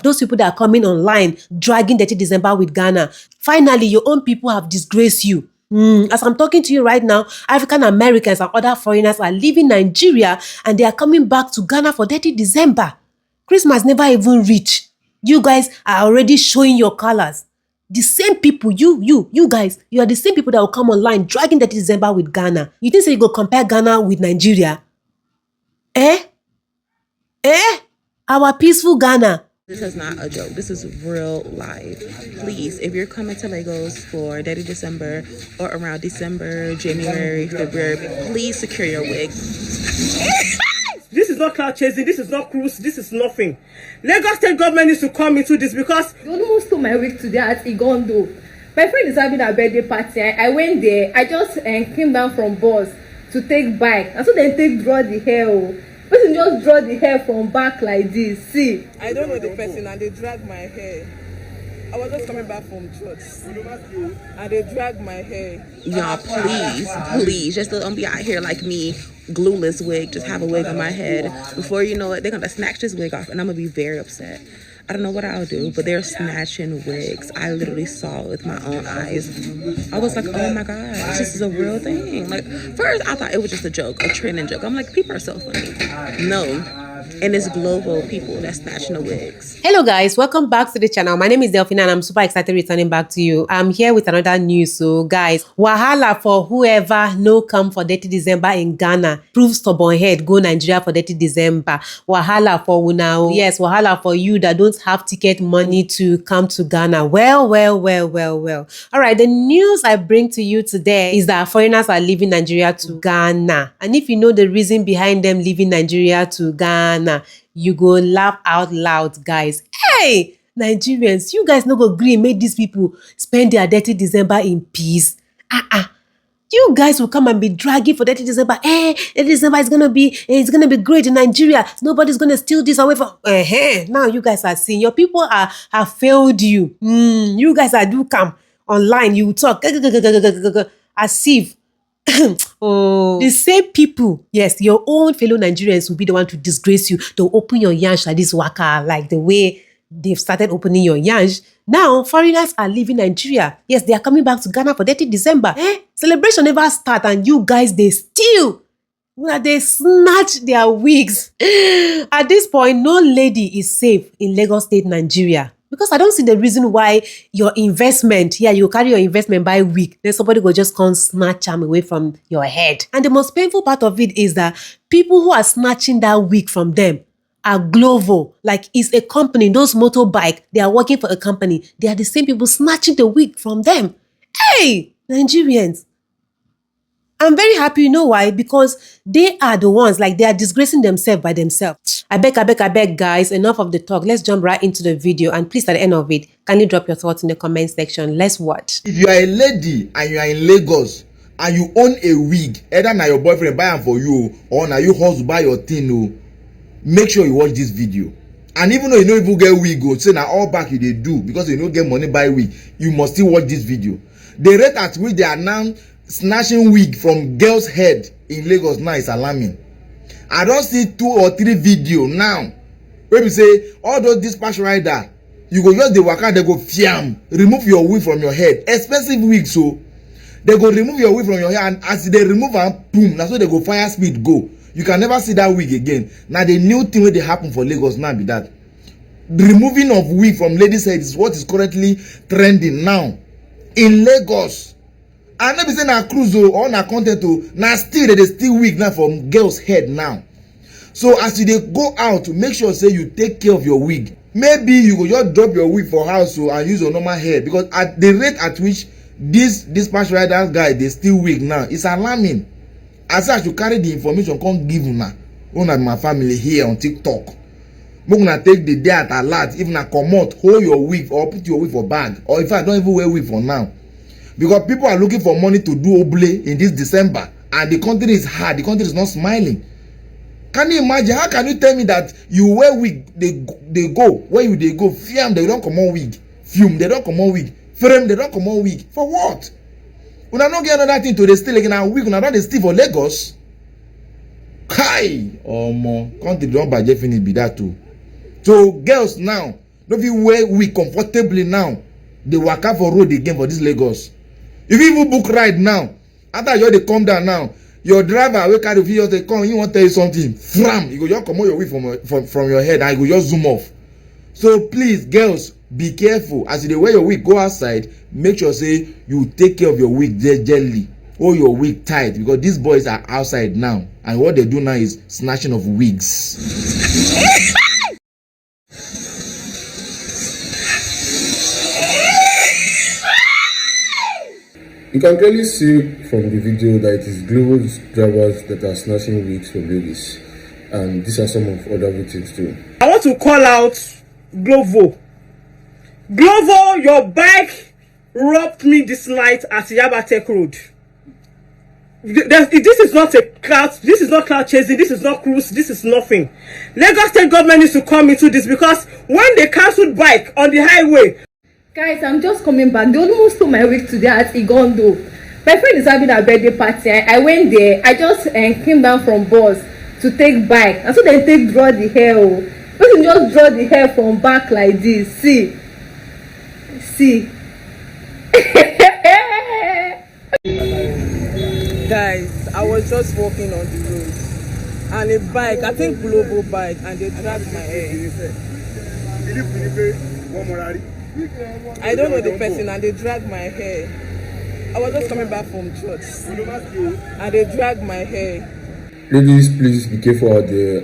Those people that are coming online, dragging Dirty December with Ghana. Finally, your own people have disgraced you. As I'm talking to you right now, African Americans and other foreigners are leaving Nigeria and they are coming back to Ghana for Dirty December. Christmas never even reached. You guys are already showing your colors. The same people, you guys, you are the same people that will come online dragging Dirty December with Ghana. You think so you go compare Ghana with Nigeria? Our peaceful Ghana. This is not a joke. This is real life. Please, if you're coming to Lagos for Dirty December or around December, January, February, please secure your wig. This is not cloud chasing. This is not cruise. This is nothing. Lagos state government needs to come into this because they almost stole my wig today at Igondo. My friend is having a birthday party. I went there. I just came down from bus to take bike. And so they draw the hair. Person just draw the hair from back like this. See. I don't know the person and they drag my hair. I was just coming back from church and they drag my hair. Y'all, please, just don't be out here like me, glueless wig, just have a wig on my head. Before you know it, they're gonna snatch this wig off and I'm gonna be very upset. I don't know what I'll do, but they're snatching wigs. I literally saw it with my own eyes. I was like, oh my gosh, this is a real thing. Like, first I thought it was just a joke, a trending joke. I'm like, people are so funny. No. And it's global people that's snatching the wigs. Hello guys, welcome back to the channel. My name is Delphina and I'm super excited returning back to you. I'm here with another news. So guys, wahala for whoever no come for Dirty December in Ghana. Prove stubborn head, go Nigeria for Dirty December. Wahala for una. Yes, wahala for you that don't have ticket money to come to Ghana. Well. All right, the news I bring to you today is that foreigners are leaving Nigeria to Ghana. And if you know the reason behind them leaving Nigeria to Ghana, you go laugh out loud, guys. Hey, Nigerians, you guys no go gree make these people spend their Dirty December in peace. You guys will come and be dragging for Dirty December. Dirty December is gonna be great in Nigeria. Nobody's gonna steal this away from. Now you guys are seeing your people have failed you. You guys are do come online. You talk as if. The same people, yes, your own fellow Nigerians will be the one to disgrace you. They'll open your yansh like this waka, like the way they've started opening your yansh. Now, foreigners are leaving Nigeria. Yes, they are coming back to Ghana for Dirty December. Celebration never start and you guys, they steal. They snatch their wigs. At this point, no lady is safe in Lagos State, Nigeria. Because I don't see the reason why your investment, you carry your investment by week, then somebody will just come snatch them away from your head. And the most painful part of it is that people who are snatching that wig from them are global. Like it's a company, those motorbike, they are working for a company. They are the same people snatching the wig from them. Hey, Nigerians. I'm very happy, you know why? Because they are the ones, like they are disgracing themselves by themselves. I beg, guys, enough of the talk. Let's jump right into the video. And please, at the end of it, kindly drop your thoughts in the comment section. Let's watch. If you are a lady and you are in Lagos and you own a wig, either na your boyfriend buy am for you or na you hustle buy your thing, make sure you watch this video. And even though you no even get wig, say na all back you dey do because you no get money buy wig, you must still watch this video. The rate at which they are now snatching wig from girls' head in Lagos now is alarming. I don't see 2 or 3 video now where we say all those dispatch rider, you go just the waka, they go fiam, remove your wig from your head. Expensive wig, so they go remove your wig from your hair, and as they remove and boom, that's why they go fire speed go. You can never see that wig again. Now the new thing where they happen for Lagos now be that the removing of wig from ladies' head is what is currently trending now in Lagos. I never say na cruise or na content na still they still wig now from girls' head now. So as you dey go out, make sure say you take care of your wig. Maybe you go just drop your wig for house and use your normal hair, because at the rate at which this dispatch rider guy they still wig now, it's alarming. As I should carry the information come give una my family here on TikTok. Make una take the day at alert. If na comot, hold your wig or put your wig for bag, or if I don't even wear wig for now. Because people are looking for money to do oble in this December, and the country is hard. The country is not smiling. Can you imagine? How can you tell me that you wear wig, they go where you they go film, they don't come on wig, fume, they don't come on wig, frame, they don't come on wig for what? When I don't get another thing to the steal again, and wig when I don't steal for Lagos. Kai, country don't budget finish be that too. So girls now, no fit wear wig comfortably now dey waka for road again for this Lagos. If you even book ride now, after you dey come down now, your driver wey carry you just dey come, he wan tell you something, fram, you go just comot your wig from your head and you go just zoom off. So please, girls, be careful as you dey wear your wig go outside. Make sure say you take care of your wig gently, hold your wig tight, because these boys are outside now and what they do now is snatching of wigs. You can clearly see from the video that it is global drivers that are snatching wigs from ladies, and these are some of other victims too. I want to call out Glovo. Glovo, your bike robbed me this night at Yabatek Road. This is not a cloud. This is not cloud chasing. This is not cruise. This is nothing. Lagos State government needs to come into this, because when they cancelled bike on the highway. Guys, I'm just coming back. They almost stole my wig today at Igondo. My friend is having a birthday party. I went there. I just came down from bus to take bike. And so they take draw the hair. Person just draw the hair from back like this. See. Guys, I was just walking on the road and a bike, I think global bike, and they dragged my hair. I don't know the person, and they dragged my hair. I was just coming back from church and they dragged my hair. Ladies, please be careful out there.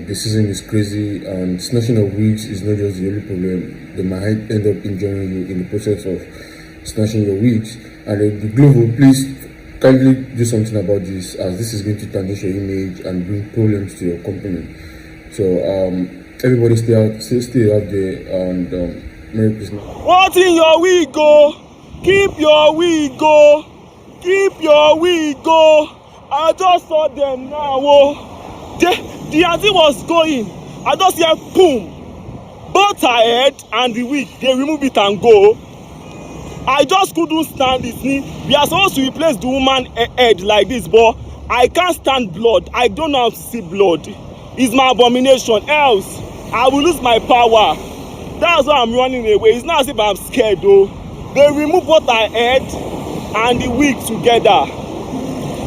The season is crazy, and snatching of wigs is not just the only problem. They might end up injuring you in the process of snatching your wigs. And the Global, please kindly do something about this, as this is going to tarnish your image and bring problems to your company. So everybody stay out there, and Merry Christmas. What's in your wig, go? Keep your wig, go. Keep your wig, go. I just saw them now. Oh. The auntie was going. I just hear boom. Both her head and the wig, they remove it and go. I just couldn't stand it. We are supposed to replace the woman head like this, but I can't stand blood. I don't know how to see blood. It's my abomination. Else, I will lose my power. That's why I'm running away. It's not as if I'm scared though. They remove both her head and the wig together.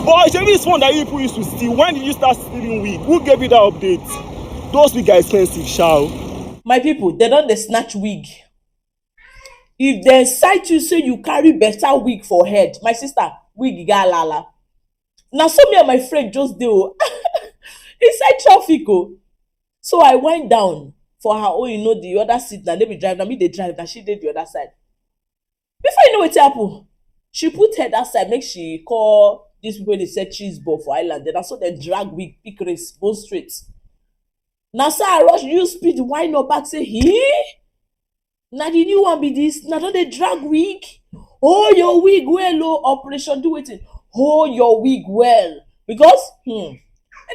But it's this one that people used to steal. When did you start stealing wig? Who gave you that update? Those wigs are expensive, shall. My people, they don't snatch wig. If they sight you say you carry better wig for head, my sister, wig ga lala. Now so me and my friend just do inside traffic. So I went down for her own, the other seat. Now let me drive. Now me they drive. Now she did the other side. Before you know what happened, she put her that side, make she call these people they said cheese ball for island. Then I saw them drag wig, pick race, bone straight. Now so I rush, use speed, wind up back, say, he? Now the new one be this. Now don't they drag wig? Oh, your wig well, operation do it. Oh, your wig well. Because, and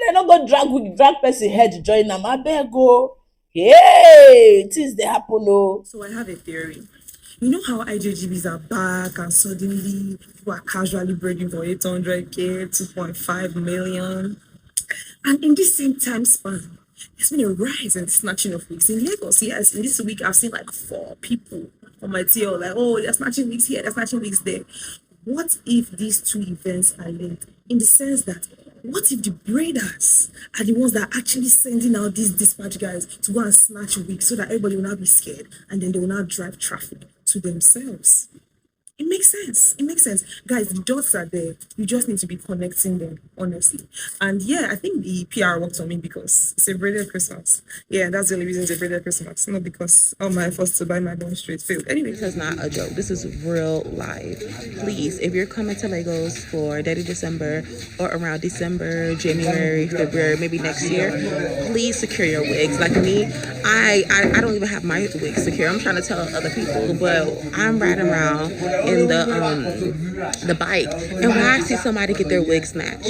I not go drag wig, drag person head join them. I better go. Hey, things they happen, oh. So I have a theory. You know how IJGBs are back and suddenly people are casually breaking for 800K, 2.5 million. And in this same time span, there's been a rise in the snatching of wigs. In Lagos, yes, in this week, I've seen like 4 people on my TL, like, oh, they're snatching wigs here, they're snatching wigs there. What if these two events are linked? In the sense that, what if the braiders are the ones that are actually sending out these dispatch guys to go and snatch wigs so that everybody will not be scared and then they will not drive traffic to themselves? It makes sense. It makes sense. Guys, the dots are there. You just need to be connecting them, honestly. And yeah, I think the PR worked on me because it's a braided Christmas. Yeah, that's the only reason it's a braided Christmas. Not because all my efforts to buy my bone straight failed. Anyway. This is not a joke. This is real life. Please, if you're coming to Lagos for Detty December or around December, January, February, maybe next year, please secure your wigs. Like me, I don't even have my wig secure. I'm trying to tell other people, but I'm riding around in the bike, and when I see somebody get their wig snatched,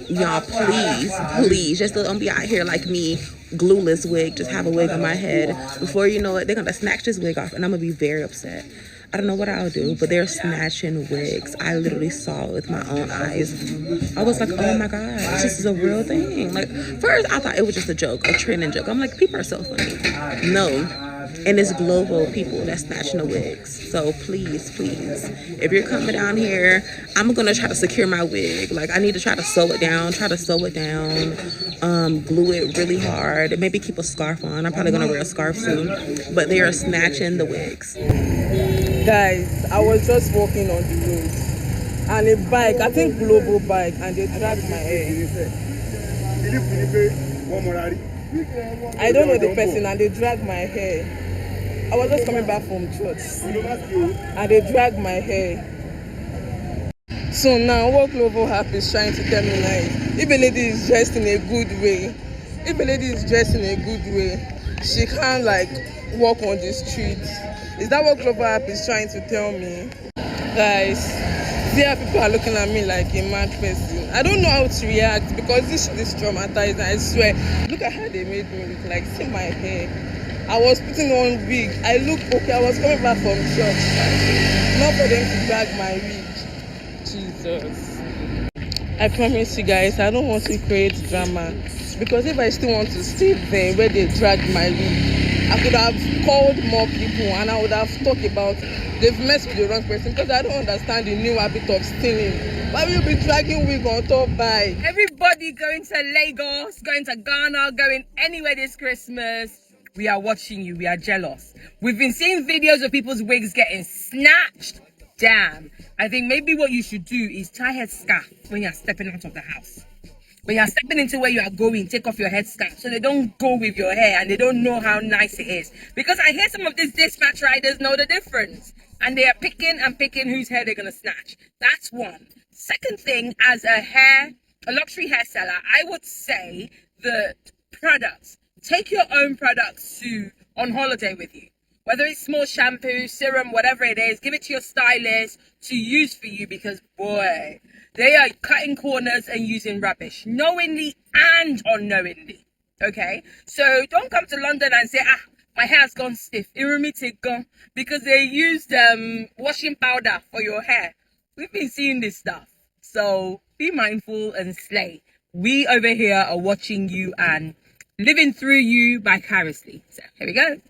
y'all please just don't be out here like me, glueless wig, just have a wig on my head. Before you know it, they're gonna snatch this wig off and I'm gonna be very upset. I don't know what I'll do, but they're snatching wigs. I literally saw it with my own eyes. I was like, oh my god, this is a real thing. Like, first I thought it was just a joke, a trending joke. I'm like, people are so funny. No, and it's global people that's snatching the wigs. So please, if you're coming down here, I'm gonna try to secure my wig. Like, I need to try to sew it down, glue it really hard, and maybe keep a scarf on. I'm probably gonna wear a scarf soon. But they are snatching the wigs. Guys, I was just walking on the road and a bike, I think global bike, and they dragged my hair. I don't know the person, and they dragged my hair. I was just coming back from church and they dragged my hair. So now what global app is trying to tell me now, if a lady is dressed in a good way, she can't like walk on the street. Is that what global app is trying to tell me? Guys, there are people are looking at me like a mad person. I don't know how to react because this shit is traumatizing, I swear. Look at how they made me look. Like, see my hair. I was putting on wig. I look okay. I was coming back from church. Not for them to drag my wig. Jesus. I promise you guys, I don't want to create drama. Because if I still want to stay there where they dragged my wig, I could have called more people and I would have talked about they've messed with the wrong person, because I don't understand the new habit of stealing. Why will you be dragging wig on top by? Everybody going to Lagos, going to Ghana, going anywhere this Christmas. We are watching you. We are jealous. We've been seeing videos of people's wigs getting snatched. Damn. I think maybe what you should do is tie a scarf when you're stepping out of the house. When you're stepping into where you are going, take off your headscarf so they don't go with your hair and they don't know how nice it is. Because I hear some of these dispatch riders know the difference. And they are picking and picking whose hair they're going to snatch. That's one. Second thing, as a luxury hair seller, I would say that products. Take your own products on holiday with you. Whether it's small shampoo, serum, whatever it is, give it to your stylist to use for you, because boy, they are cutting corners and using rubbish, knowingly and unknowingly. Okay? So don't come to London and say, my hair's gone stiff, because they used washing powder for your hair. We've been seeing this stuff. So be mindful and slay. We over here are watching you and living through you vicariously. So here we go.